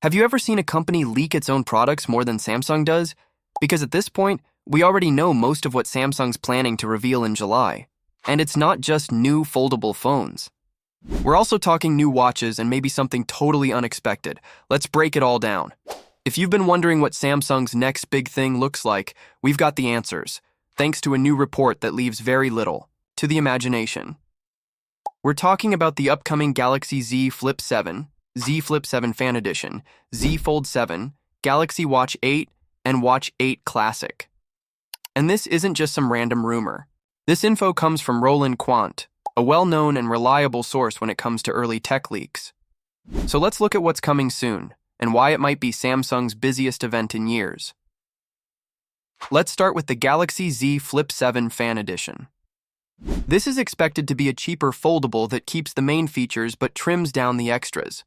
Have you ever seen a company leak its own products more than Samsung does? Because at this point, we already know most of what Samsung's planning to reveal in July. And it's not just new foldable phones. We're also talking new watches and maybe something totally unexpected. Let's break it all down. If you've been wondering what Samsung's next big thing looks like, we've got the answers, thanks to a new report that leaves very little to the imagination. We're talking about the upcoming Galaxy Z Flip 7, Z Flip 7 Fan Edition, Z Fold 7, Galaxy Watch 8, and Watch 8 Classic. And this isn't just some random rumor. This info comes from Roland Quant, a well-known and reliable source when it comes to early tech leaks. So let's look at what's coming soon, and why it might be Samsung's busiest event in years. Let's start with the Galaxy Z Flip 7 Fan Edition. This is expected to be a cheaper foldable that keeps the main features but trims down the extras.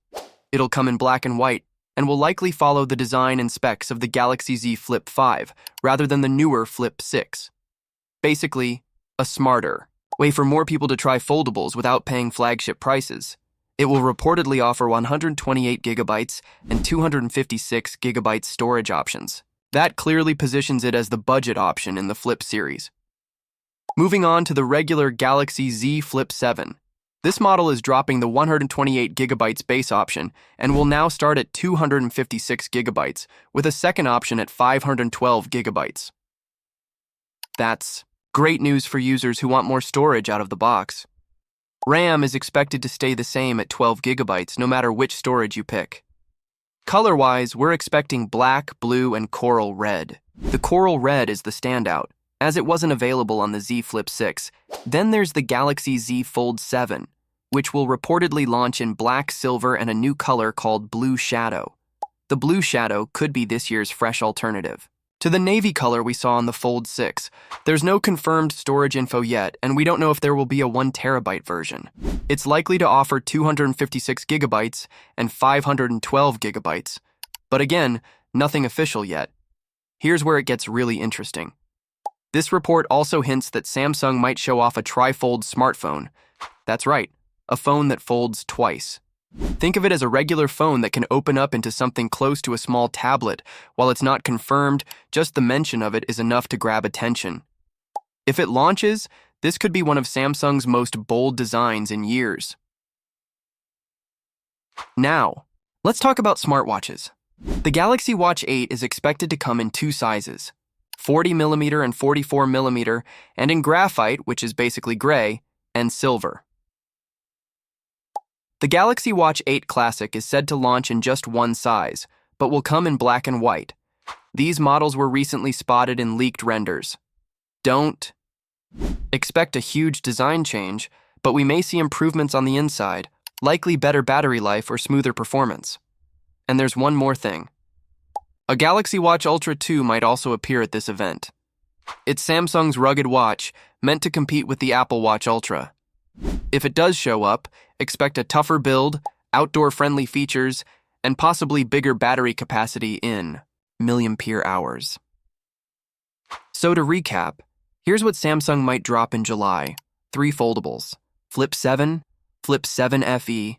It'll come in black and white, and will likely follow the design and specs of the Galaxy Z Flip 5, rather than the newer Flip 6. Basically, a smarter way for more people to try foldables without paying flagship prices. It will reportedly offer 128 gigabytes and 256 gigabytes storage options. That clearly positions it as the budget option in the Flip series. Moving on to the regular Galaxy Z Flip 7. This model is dropping the 128 gigabytes base option and will now start at 256 gigabytes, with a second option at 512 gigabytes. That's great news for users who want more storage out of the box. RAM is expected to stay the same at 12 gigabytes no matter which storage you pick. Color-wise, we're expecting black, blue, and coral red. The coral red is the standout, as it wasn't available on the Z Flip 6. Then there's the Galaxy Z Fold 7, which will reportedly launch in black, silver, and a new color called Blue Shadow. The Blue Shadow could be this year's fresh alternative to the navy color we saw on the Fold 6. There's no confirmed storage info yet, and we don't know if there will be a 1 terabyte version. It's likely to offer 256 gigabytes and 512 gigabytes. But again, nothing official yet. Here's where it gets really interesting. This report also hints that Samsung might show off a tri-fold smartphone. That's right, a phone that folds twice. Think of it as a regular phone that can open up into something close to a small tablet. While it's not confirmed, just the mention of it is enough to grab attention. If it launches, this could be one of Samsung's most bold designs in years. Now, let's talk about smartwatches. The Galaxy Watch 8 is expected to come in two sizes, 40mm and 44mm, and in graphite, which is basically gray, and silver. The Galaxy Watch 8 Classic is said to launch in just one size, but will come in black and white. These models were recently spotted in leaked renders. Don't expect a huge design change, but we may see improvements on the inside, likely better battery life or smoother performance. And there's one more thing. A Galaxy Watch Ultra 2 might also appear at this event. It's Samsung's rugged watch, meant to compete with the Apple Watch Ultra. If it does show up, expect a tougher build, outdoor-friendly features, and possibly bigger battery capacity in milliampere hours. So to recap, here's what Samsung might drop in July. 3 foldables, Flip 7, Flip 7 FE,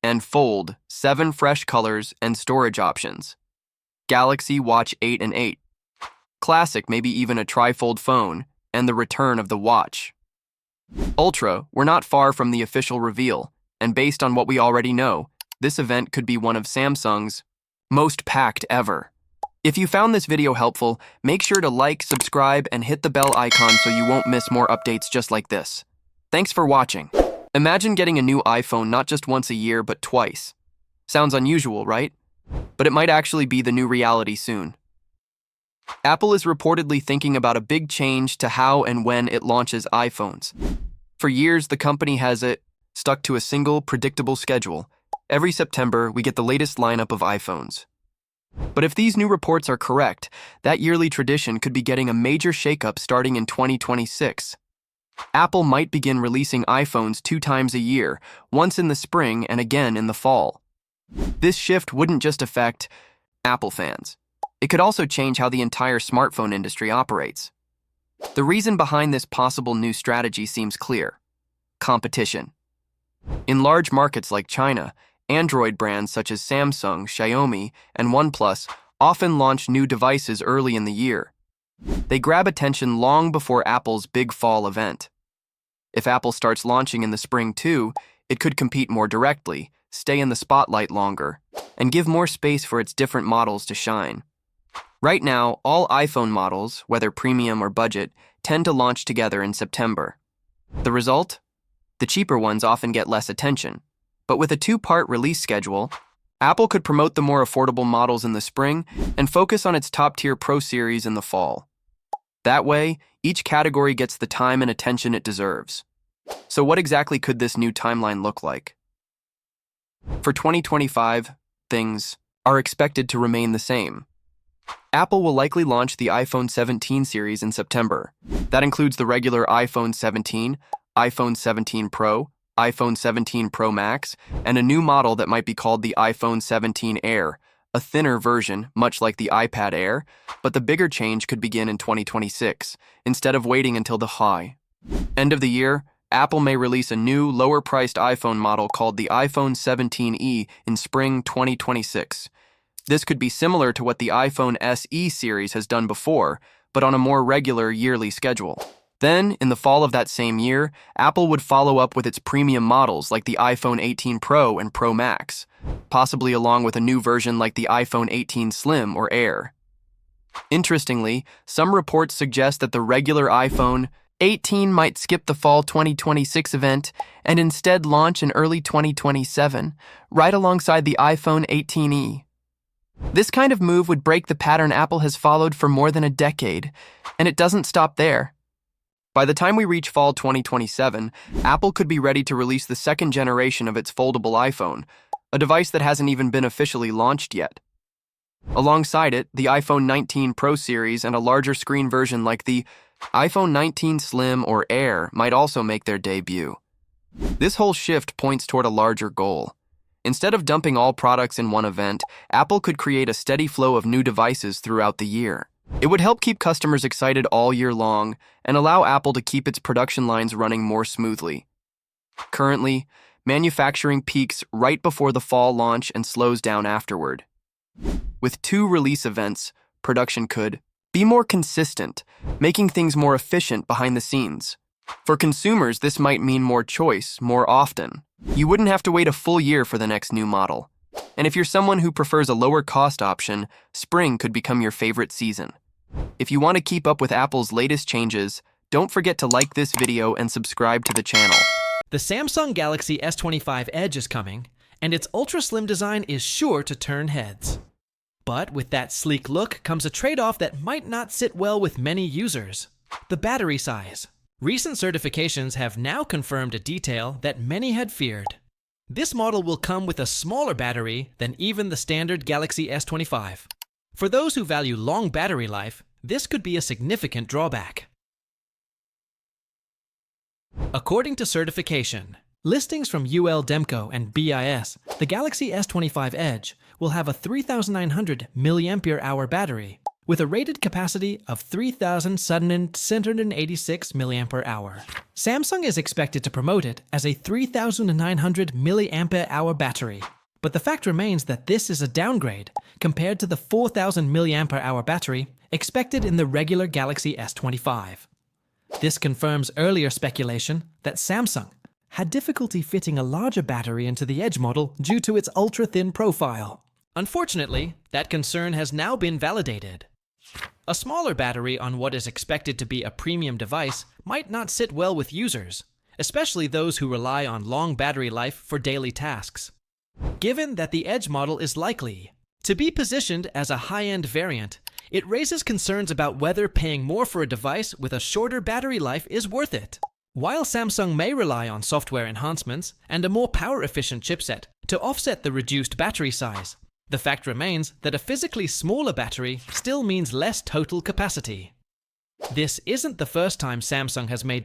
and Fold, 7 fresh colors and storage options. Galaxy Watch 8 and 8. Classic, maybe even a tri-fold phone, and the return of the watch. Ultra, we're not far from the official reveal, and based on what we already know, this event could be one of Samsung's most packed ever. If you found this video helpful, make sure to like, subscribe, and hit the bell icon so you won't miss more updates just like this. Thanks for watching. Imagine getting a new iPhone not just once a year, but twice. Sounds unusual, right? But it might actually be the new reality soon. Apple is reportedly thinking about a big change to how and when it launches iPhones. For years, the company has stuck to a single, predictable schedule. Every September, we get the latest lineup of iPhones. But if these new reports are correct, that yearly tradition could be getting a major shakeup starting in 2026. Apple might begin releasing iPhones 2 times a year, once in the spring and again in the fall. This shift wouldn't just affect Apple fans. It could also change how the entire smartphone industry operates. The reason behind this possible new strategy seems clear: competition. In large markets like China, Android brands such as Samsung, Xiaomi, and OnePlus often launch new devices early in the year. They grab attention long before Apple's big fall event. If Apple starts launching in the spring too, it could compete more directly, stay in the spotlight longer, and give more space for its different models to shine. Right now, all iPhone models, whether premium or budget, tend to launch together in September. The result? The cheaper ones often get less attention. But with a two-part release schedule, Apple could promote the more affordable models in the spring and focus on its top-tier Pro series in the fall. That way, each category gets the time and attention it deserves. So what exactly could this new timeline look like? For 2025, things are expected to remain the same. Apple will likely launch the iPhone 17 series in September. That includes the regular iPhone 17, iPhone 17 Pro, iPhone 17 Pro Max, and a new model that might be called the iPhone 17 Air, a thinner version, much like the iPad Air, but the bigger change could begin in 2026, instead of waiting until the high end of the year. Apple may release a new, lower-priced iPhone model called the iPhone 17e in spring 2026. This could be similar to what the iPhone SE series has done before, but on a more regular yearly schedule. Then, in the fall of that same year, Apple would follow up with its premium models like the iPhone 18 Pro and Pro Max, possibly along with a new version like the iPhone 18 Slim or Air. Interestingly, some reports suggest that the regular iPhone 18 might skip the fall 2026 event and instead launch in early 2027, right alongside the iPhone 18e. This kind of move would break the pattern Apple has followed for more than a decade, and it doesn't stop there. By the time we reach fall 2027, Apple could be ready to release the second generation of its foldable iPhone, a device that hasn't even been officially launched yet. Alongside it, the iPhone 19 Pro series and a larger screen version like the iPhone 19 Slim or Air might also make their debut. This whole shift points toward a larger goal. Instead of dumping all products in one event, Apple could create a steady flow of new devices throughout the year. It would help keep customers excited all year long and allow Apple to keep its production lines running more smoothly. Currently, manufacturing peaks right before the fall launch and slows down afterward. With two release events, production could be more consistent, making things more efficient behind the scenes. For consumers, this might mean more choice, more often. You wouldn't have to wait a full year for the next new model. And if you're someone who prefers a lower-cost option, spring could become your favorite season. If you want to keep up with Apple's latest changes, don't forget to like this video and subscribe to the channel. The Samsung Galaxy S25 Edge is coming, and its ultra-slim design is sure to turn heads. But with that sleek look comes a trade-off that might not sit well with many users: the battery size. Recent certifications have now confirmed a detail that many had feared. This model will come with a smaller battery than even the standard Galaxy S25. For those who value long battery life, this could be a significant drawback. According to certification, listings from UL Demco and BIS, the Galaxy S25 Edge will have a 3,900 mAh battery with a rated capacity of 3,786 mAh. Samsung is expected to promote it as a 3,900 mAh battery, but the fact remains that this is a downgrade compared to the 4,000 mAh battery expected in the regular Galaxy S25. This confirms earlier speculation that Samsung had difficulty fitting a larger battery into the Edge model due to its ultra-thin profile. Unfortunately, that concern has now been validated. A smaller battery on what is expected to be a premium device might not sit well with users, especially those who rely on long battery life for daily tasks. Given that the Edge model is likely to be positioned as a high-end variant, it raises concerns about whether paying more for a device with a shorter battery life is worth it. While Samsung may rely on software enhancements and a more power-efficient chipset to offset the reduced battery size, the fact remains that a physically smaller battery still means less total capacity. This isn't the first time Samsung has made